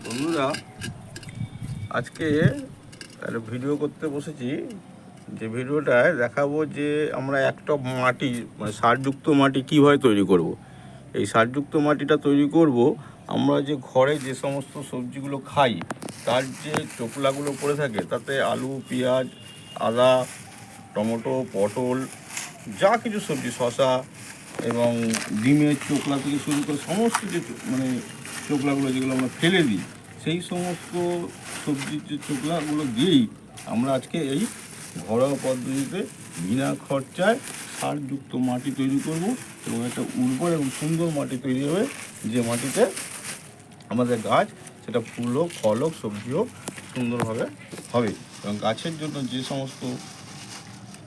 বন্ধুরা, আজকে একটা ভিডিও করতে বসেছি। যে ভিডিওটায় দেখাবো যে আমরা এক টব মাটি মানে সারযুক্ত মাটি কীভাবে তৈরি করব। এই সারযুক্ত মাটিটা তৈরি করব আমরা যে ঘরে যে সমস্ত সবজিগুলো খাই তার যে চোকলাগুলো পড়ে থাকে, তাতে আলু, পেঁয়াজ, আদা, টমেটো, পটল, যা কিছু সবজি, শসা এবং ডিমের চোকলা থেকে শুরু করে সমস্ত যে চোকলাগুলো যেগুলো আমরা ফেলে দিই, সেই সমস্ত সবজির যে চোকলাগুলো দিয়েই আমরা আজকে এই ঘরোয়া পদ্ধতিতে বিনা খরচায় সারযুক্ত মাটি তৈরি করব এবং একটা উর্বর এবং সুন্দর মাটি তৈরি হবে, যে মাটিতে আমাদের গাছ সেটা ফুল হোক, ফল হোক, সবজি হোক সুন্দরভাবে হবে। এবং গাছের জন্য যে সমস্ত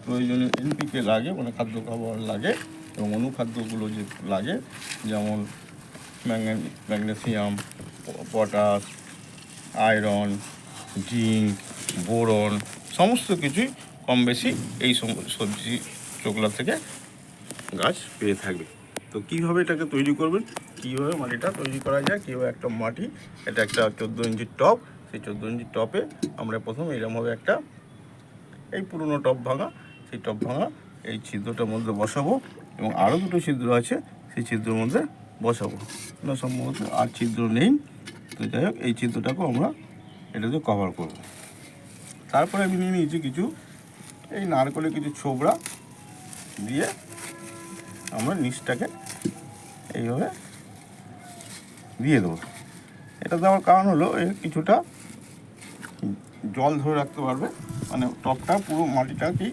প্রয়োজনীয় এনপিকে লাগে মানে খাদ্য খাবার লাগে এবং অনুখাদ্যগুলো যে লাগে, যেমন magnesium, potash, iron, zinc, boron, সমস্ত কিছুই কম বেশি এই সবজি চোকলা থেকে গাছ পেয়ে থাকবে। তো কীভাবে এটাকে তৈরি করবেন, কীভাবে মাটিটা তৈরি করা যায়, কীভাবে একটা মাটি, এটা একটা 14 ইঞ্চির টব। সেই 14 ইঞ্চির টবে আমরা প্রথমে এরকমভাবে একটা এই পুরনো টব ভাঙা, সেই টব ভাঙা এই ছিদ্রটার মধ্যে বসাবো এবং আরও দুটো ছিদ্র আছে সেই ছিদ্রের মধ্যে বসাবো না, সম্ভবত আর ছিদ্র নেই। তো যাই হোক, এই ছিদ্রটাকেও আমরা এটাতে কভার করব। তারপরে আমি নিয়ে নিয়েছি কিছু এই নারকেলের কিছু ছোবড়া দিয়ে আমরা নিচটাকে এইভাবে দিয়ে দেবো। এটা দেওয়ার কারণ হলো এর কিছুটা জল ধরে রাখতে পারবে, মানে টবটা পুরো মাটিটাকেই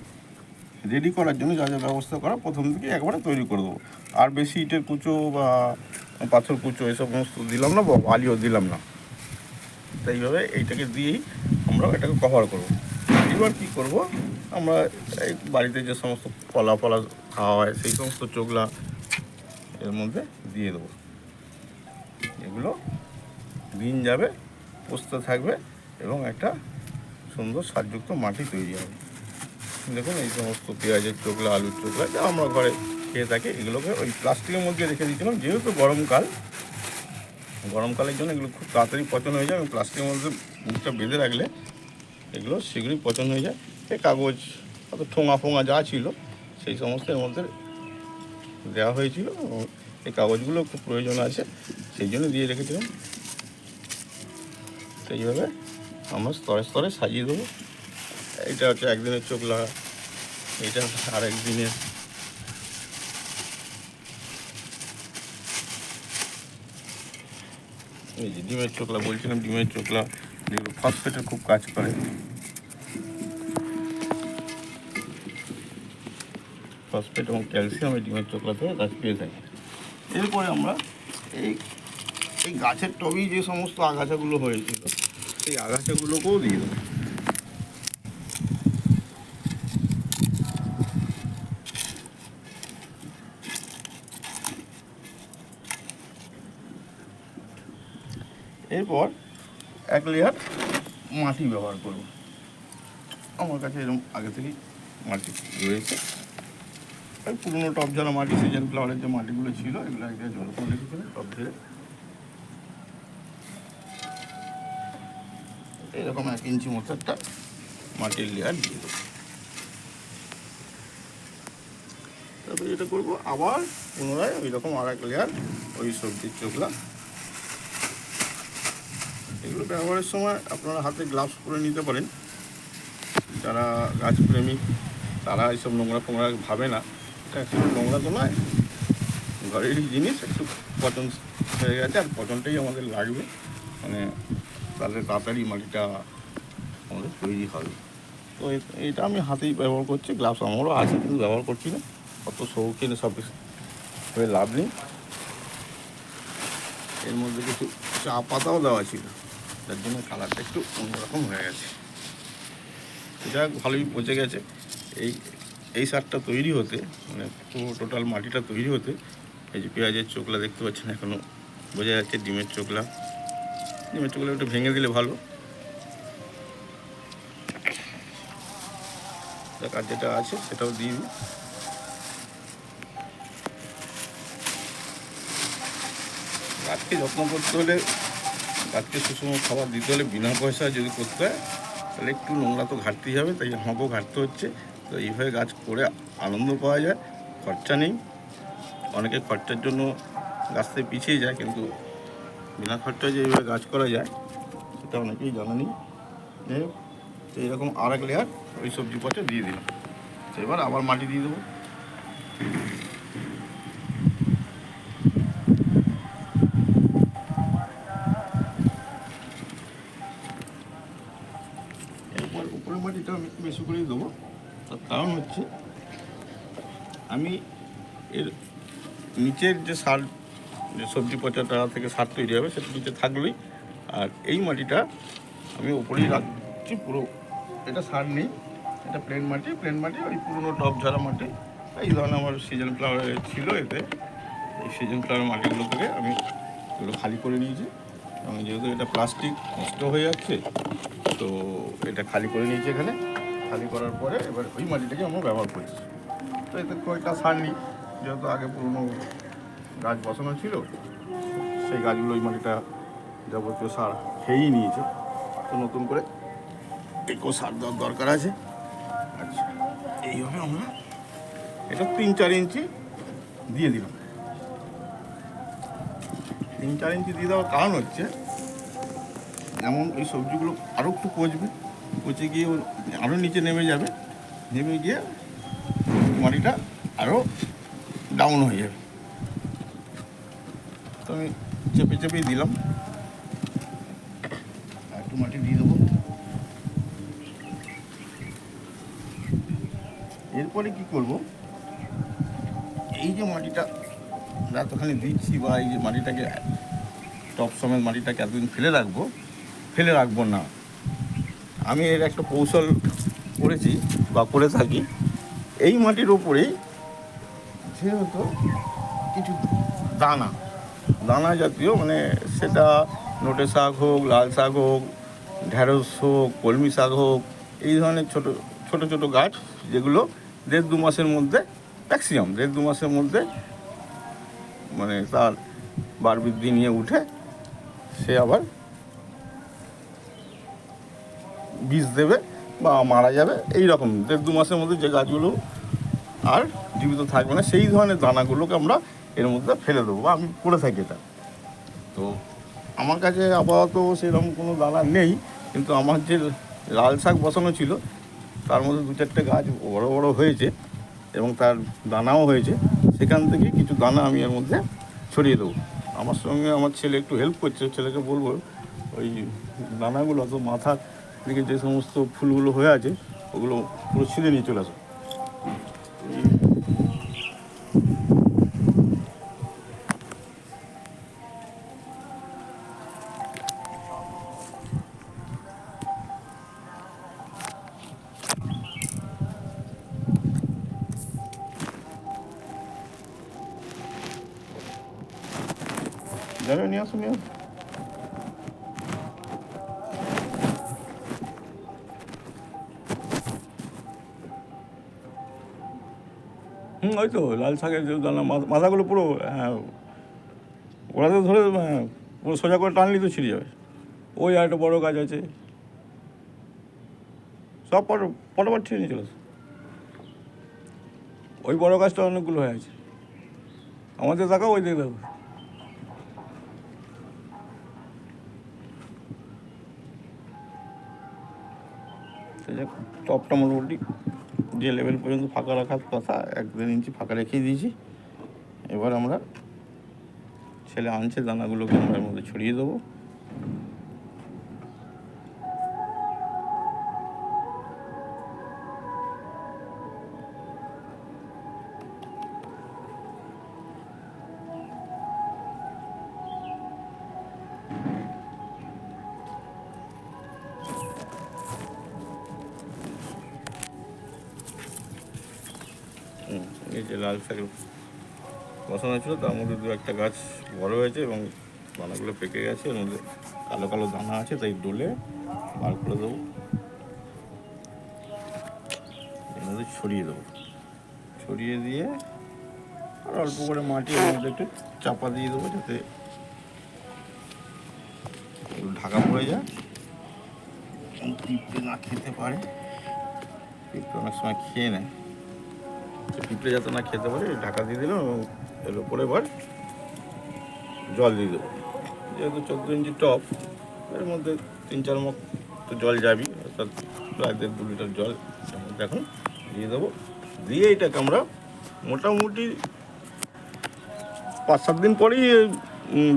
রেডি করার জন্য যা যা ব্যবস্থা করা প্রথম থেকে একবারে তৈরি করে দেবো। আর বেশি ইটের কুচো বা পাথর কুচো এসব সমস্ত দিলাম না বা বালিও দিলাম না। তাই এইভাবে এইটাকে দিয়েই আমরা এটাকে কভার করব। এবার কী করব, আমরা এই বাড়িতে যে সমস্ত ফলা খাওয়া হয় সেই সমস্ত চোকলা এর মধ্যে দিয়ে দেবো। এগুলো দিন যাবে, পুষতে থাকবে এবং একটা সুন্দর সারযুক্ত মাটি তৈরি হবে। দেখুন, এই সমস্ত পেঁয়াজের চোকলা, আলুর চোকলা যা আমরা ঘরে খেয়ে থাকি, এগুলোকে ওই প্লাস্টিকের মধ্যে রেখে দিয়েছিলাম। যেহেতু গরমকালের জন্য এগুলো খুব তাড়াতাড়ি পচন হয়ে যায় এবং প্লাস্টিকের মধ্যে মুখটা বেঁধে রাখলে এগুলো শীঘ্রই পচন হয়ে যায়। এই কাগজ, অত ঠোঙা ফোঙা যা ছিল সেই সমস্ত এর মধ্যে দেওয়া হয়েছিল এবং এই কাগজগুলো খুব প্রয়োজন আছে, সেই জন্য দিয়ে রেখেছিলাম। তো এইভাবে আমরা স্তরে স্তরে সাজিয়ে দেবো। এইটা হচ্ছে একদিনের চোকলা, এইটা আর একদিনের। এই যে ডিমের চোকলা বলছিলাম, ডিমের চোকলা যেগুলো ফসফেটের খুব কাজ করে, ফসফেট এবং ক্যালসিয়াম এই ডিমের চোকলা থেকে গাছ পেয়ে থাকে। এরপরে আমরা এই এই গাছের টবেই যে সমস্ত আগাছাগুলো হয়েছিল সেই আগাছাগুলোকেও দিয়ে দেবো। এরপর এক লেয়ার মাটি ব্যবহার করব। আমার কাছে এরকম আগে থেকেই মাটি রয়েছে। আর পুরোনো টব ঝাড়া মাটি, সিজন ফ্লাওয়ারের যে মাটিগুলো ছিল এগুলো একটা জল করে রেখেছিলাম। টব ঝেড়ে এরকম 1 ইঞ্চি মতো একটা মাটির লেয়ার দিয়ে দেবো। তারপরে যেটা করবো, আবার পুনরায় ওই রকম আর এক লেয়ার ওই সবজির চোকলা। এগুলো ব্যবহারের সময় আপনারা হাতে গ্লাভস পরে নিতে পারেন। যারা গাছপ্রেমী তারা এইসব নোংরা ফোংরা ভাবে না, এটা একটু নোংরা তো নয়, ঘরেরই জিনিস, একটু পচন হয়ে গেছে আর পচনটাই আমাদের লাগবে, মানে তাহলে তাড়াতাড়ি মাটিটা আমাদের তৈরি হবে। তো এটা আমি হাতেই ব্যবহার করছি, গ্লাভস আমারও আছে কিন্তু ব্যবহার করছি না, অত শৌখিন সব কিছু হয়ে লাভ নেই। এর মধ্যে কিছু চা পাতাও দেওয়া ছিল, যার জন্য কালারটা একটু অন্যরকম হয়ে গেছে। এটা ভালোই পচে গেছে। এই সারটা তৈরি হতে, মানে পুরো টোটাল মাটিটা তৈরি হতে, এই যে পেঁয়াজের চোকলা দেখতে পাচ্ছেন এখনও বোঝা যাচ্ছে, ডিমের চোকলা একটু ভেঙে দিলে ভালো। আর যেটা আছে সেটাও দিয়ে দিই। গাছকে যত্ন করতে হলে গাছকে সুষম খাবার দিতে হলে বিনা পয়সায় যদি করতে হয় তাহলে একটু নোংরা তো ঘাটতেই হবে, তাই আমাকেও ঘাটতে হচ্ছে। তো এইভাবে গাছ করে আনন্দ পাওয়া যায়, খরচা নেই। অনেকে খরচার জন্য গাছ থেকে পিছিয়ে যায়, কিন্তু বিনা খরচায় যে এইভাবে গাছ করা যায় সেটা অনেকেই জানা নেই। যাই হোক, তো এইরকম আর এক লেয়ার ওই সবজি পচা দিয়ে দিলাম। তো এবার আবার মাটি দিয়ে দেবো। এরপর উপরের মাটিটা আমি একটু বেশি করেই দেবো। তার কারণ হচ্ছে আমি এর নিচের যে সার, যে সবজি পচাটা থেকে সার তৈরি হবে সেটা নিচে থাকলেই, আর এই মাটিটা আমি উপরেই রাখছি পুরো। এটা সার নেই, এটা প্লেন মাটি। প্লেন মাটি ওই পুরোনো টপ ঝাড়া মাটি। এই ধরনের আমার সিজন ফ্লাওয়ার ছিল এতে। এই সিজন ফ্লাওয়ার মাটিগুলো থেকে আমি এগুলো খালি করে নিয়েছি, এবং যেহেতু এটা প্লাস্টিক নষ্ট হয়ে যাচ্ছে তো এটা খালি করে নিয়েছি এখানে। খালি করার পরে এবার ওই মাটিটাকে আমরা ব্যবহার করছি। তো এতে কয়েকটা সার নিই, যেহেতু আগে পুরোনো গাছ বসানো ছিল, সেই গাছগুলো ওই মাটিটা যাবতীয় সার খেয়েই নিয়েছে। তো নতুন করে একটু সার দেওয়ার দরকার আছে। আচ্ছা, এইভাবে আমরা এটা 3-4 ইঞ্চি দিয়ে দিলাম। 3-4 ইঞ্চি দিয়ে দেওয়ার কারণ হচ্ছে এমন এই সবজিগুলো আরও একটু পচবে, পচে গিয়ে আরও নিচে নেমে যাবে, নেমে গিয়ে মাটিটা আরও ডাউন হয়ে যাবে। তো আমি চেপে চেপেই দিলাম, আর একটু মাটি দিয়ে দেবো। এরপরে কি করব, এই যে মাটিটা এতখানি দিচ্ছি, বা এই যে মাটিটাকে টপ সমেত মাটিটাকে এতদিন ফেলে রাখবো না। আমি এর একটা কৌশল করেছি বা করে থাকি। এই মাটির ওপরেই যেহেতু কিছু দানা জাতীয়, মানে সেটা নোটে শাক হোক, লাল শাক হোক, ঢ্যাঁড়স হোক, কলমি শাক হোক, এই ধরনের ছোটো ছোটো ছোটো গাছ, যেগুলো 1.5-2 মাসের মধ্যে, ম্যাক্সিমাম 1.5-2 মাসের মধ্যে মানে তার বার বৃদ্ধি নিয়ে উঠে সে আবার বীজ দেবে বা মারা যাবে। এই রকম 1.5-2 মাসের মধ্যে যে গাছগুলো আর জীবিত থাকবে না, সেই ধরনের দানাগুলোকে আমরা এর মধ্যে ফেলে দেবো, বা আমি করে থাকি এটা। তো আমার কাছে আপাতত সেরকম কোনো দানা নেই, কিন্তু আমার যে লাল শাক বসানো ছিল তার মধ্যে 2-4টে গাছ বড় বড় হয়েছে এবং তার দানাও হয়েছে। সেখান থেকে কিছু দানা আমি এর মধ্যে ছড়িয়ে দেবো। আমার সঙ্গে আমার ছেলে একটু হেল্প করছে, ছেলেকে বলবো ওই দানাগুলো, তো মাথার দিকে যে সমস্ত ফুলগুলো হয়ে আছে ওগুলো পুরো ছিঁড়ে নিয়ে চলে আসো। যাবে, নিয়ে আসো। ওই তো লাল শাকের যে দানা, মাথাগুলো পুরো, হ্যাঁ, ওরাতে ধরে পুরো সোজা করে টানলেই তো ছিঁড়ে যাবে। ওই আর একটা বড়ো গাছ আছে, সব পটাপট ছিঁড়ে নিয়ে চলে আসে। ওই বড়ো গাছটা অনেকগুলো হয়ে আছে। আমাদের দেখাও, ওই দিকে দেখো। টপটা মোটামুটি যে লেভেল পর্যন্ত ফাঁকা রাখার কথা 1-1.5 ইঞ্চি ফাঁকা রেখে দিয়েছি। এবার আমরা ছেলে আনছে দানাগুলোকে আমরা এর মধ্যে ছড়িয়ে দেবো। এই যে লাল শাকের বসানো ছিল তার মধ্যে 2-1টা গাছ বড় হয়েছে এবং দানাগুলো পেকে গেছে, এর মধ্যে কালো কালো দানা আছে, তাই ডলে বার করে দেবো, এর মধ্যে ছড়িয়ে দেবো। ছড়িয়ে দিয়ে আর অল্প করে মাটি এর মধ্যে একটু চাপা দিয়ে দেবো, যাতে ঢাকা পড়ে যায়, পিঁপড়ে না খেতে পারে। পিঁপড়ে অনেক সময় খেয়ে নেয়, পিঁপড়ে যাতে না খেতে পারে ঢাকা দিয়ে দিলাম। এবং এর উপরে এবার জল দিয়ে দেবো। যেহেতু 14 ইঞ্চি টপ, এর মধ্যে 3-4 মগ তো জল যাবি, অর্থাৎ প্রায় 1.5-2 লিটার জল এর মধ্যে এখন দিয়ে দেবো। দিয়ে এটাকে আমরা মোটামুটি 5-7 দিন পরেই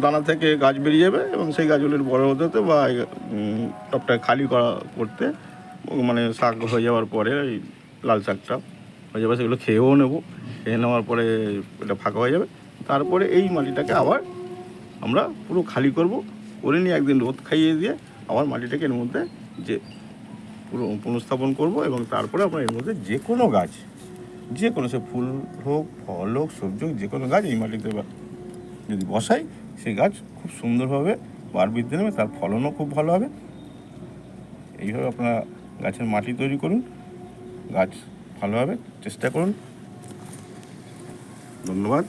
দানা থেকে গাছ বেরিয়ে যাবে, এবং সেই গাছগুলির বড় হতে হতে বা টপটা খালি করতে মানে শাক হয়ে যাওয়ার পরে, এই লাল শাকটা হয়ে যাবে, সেগুলো খেয়েও নেবো। খেয়ে নেওয়ার পরে এটা ফাঁকা হয়ে যাবে। তারপরে এই মাটিটাকে আবার আমরা পুরো খালি করব, করে নিয়ে একদিন রোদ খাইয়ে দিয়ে আবার মাটিটাকে এর মধ্যে যে পুরো পুনঃস্থাপন করব। এবং তারপরে আমরা এর মধ্যে যে কোনো গাছ, যে কোনো, সে ফুল হোক, ফল হোক, সবজি হোক, যে কোনো গাছ এই মাটিতে যদি বসাই, সেই গাছ খুব সুন্দরভাবে বার বৃদ্ধি নেবে, তার ফলনও খুব ভালো হবে। এইভাবে আপনারা গাছের মাটি তৈরি করুন, গাছ ভালোভাবে চেষ্টা করুন। ধন্যবাদ।